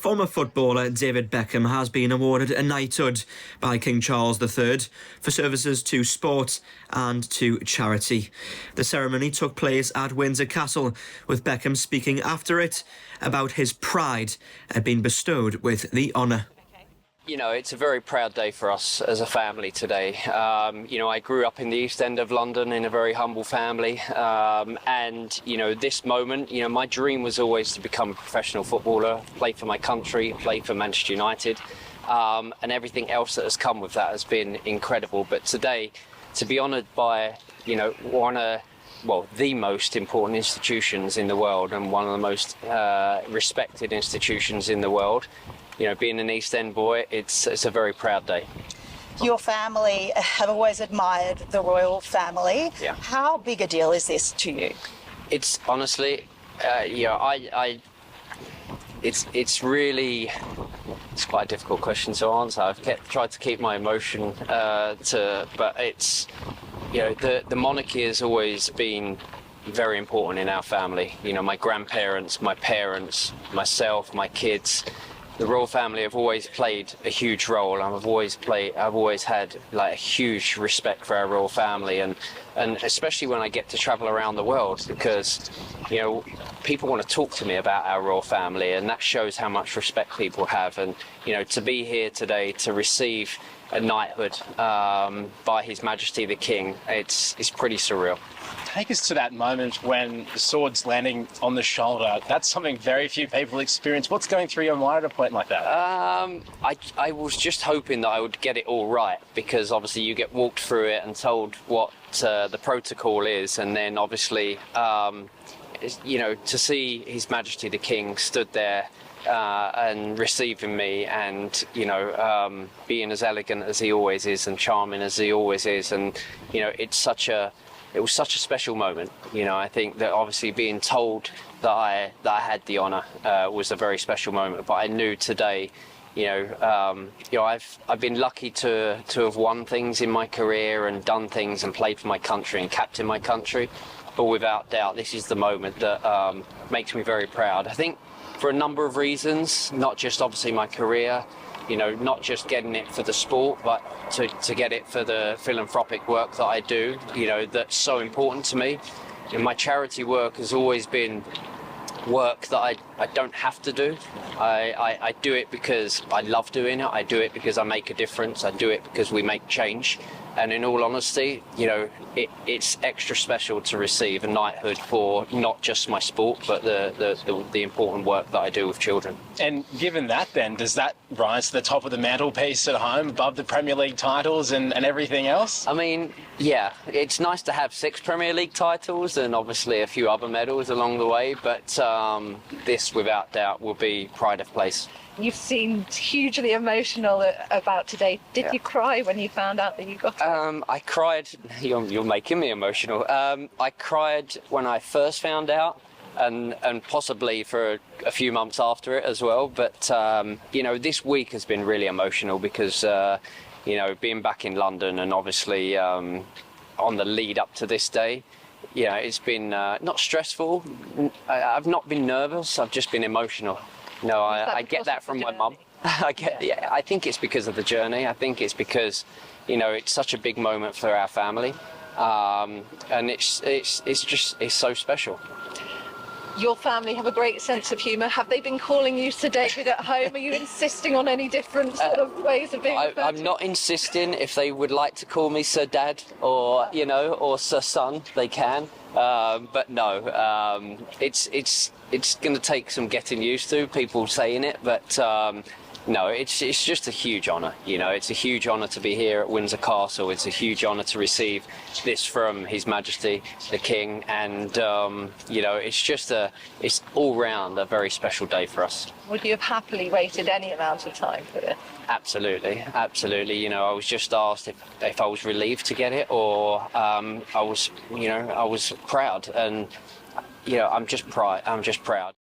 Former footballer David Beckham has been awarded a knighthood by King Charles III for services to sport and to charity. The ceremony took place at Windsor Castle, with Beckham speaking after it about his pride at being bestowed with the honour. You know, it's a very proud day for us as a family today. I grew up in the East End of London in a very humble family. This moment, my dream was always to become a professional footballer, play for my country, play for Manchester United. And everything else that has come with that has been incredible. But today, to be honoured by, the most important institutions in the world and one of the most respected institutions in the world, being an East End boy, it's a very proud day. Your family have always admired the royal family. Yeah. How big a deal is this to you? It's honestly, it's quite a difficult question to answer. I've tried to keep my emotion but it's, the monarchy has always been very important in our family. My grandparents, my parents, myself, my kids. The royal family have always played a huge role. I've always had a huge respect for our royal family, and especially when I get to travel around the world, because people want to talk to me about our royal family, and that shows how much respect people have. And to be here today to receive a knighthood by His Majesty the King, it's pretty surreal. Take us to that moment when the sword's landing on the shoulder. That's something very few people experience. What's going through your mind at a point like that? I was just hoping that I would get it all right, because obviously you get walked through it and told what the protocol is, and then obviously, to see His Majesty the King stood there and receiving me, and being as elegant as he always is and charming as he always is, and it was such a special moment. I think that obviously being told that I had the honour was a very special moment. But I knew today, I've been lucky to have won things in my career and done things and played for my country and captained my country. But without doubt, this is the moment that makes me very proud. I think for a number of reasons, not just obviously my career, not just getting it for the sport, but to get it for the philanthropic work that I do, that's so important to me. My charity work has always been work that I don't have to do. I do it because I love doing it. I do it because I make a difference. I do it because we make change. And in all honesty, it's extra special to receive a knighthood for not just my sport, but the important work that I do with children. And given that, then, does that rise to the top of the mantelpiece at home, above the Premier League titles and everything else? I mean, yeah, it's nice to have 6 Premier League titles and obviously a few other medals along the way, but this, without doubt, will be pride of place. You've seemed hugely emotional about today. Did you cry when you found out that you got it? I cried. You're making me emotional. I cried when I first found out, and possibly for a few months after it as well. But this week has been really emotional because being back in London and obviously on the lead up to this day, it's been not stressful. I've not been nervous. I've just been emotional. No, I get that from my mum. I think it's because of the journey. I think it's because, it's such a big moment for our family, and it's so special. Your family have a great sense of humour. Have they been calling you Sir David at home? Are you insisting on any different sort of ways of being referred to? I'm not insisting. If they would like to call me Sir Dad or Sir Son, they can. But no, it's going to take some getting used to, people saying it, but no, it's just a huge honour. It's a huge honour to be here at Windsor Castle. It's a huge honour to receive this from His Majesty the King, and it's all round a very special day for us. Would you have happily waited any amount of time for this? Absolutely. I was just asked if I was relieved to get it, or I was proud, and I'm just proud.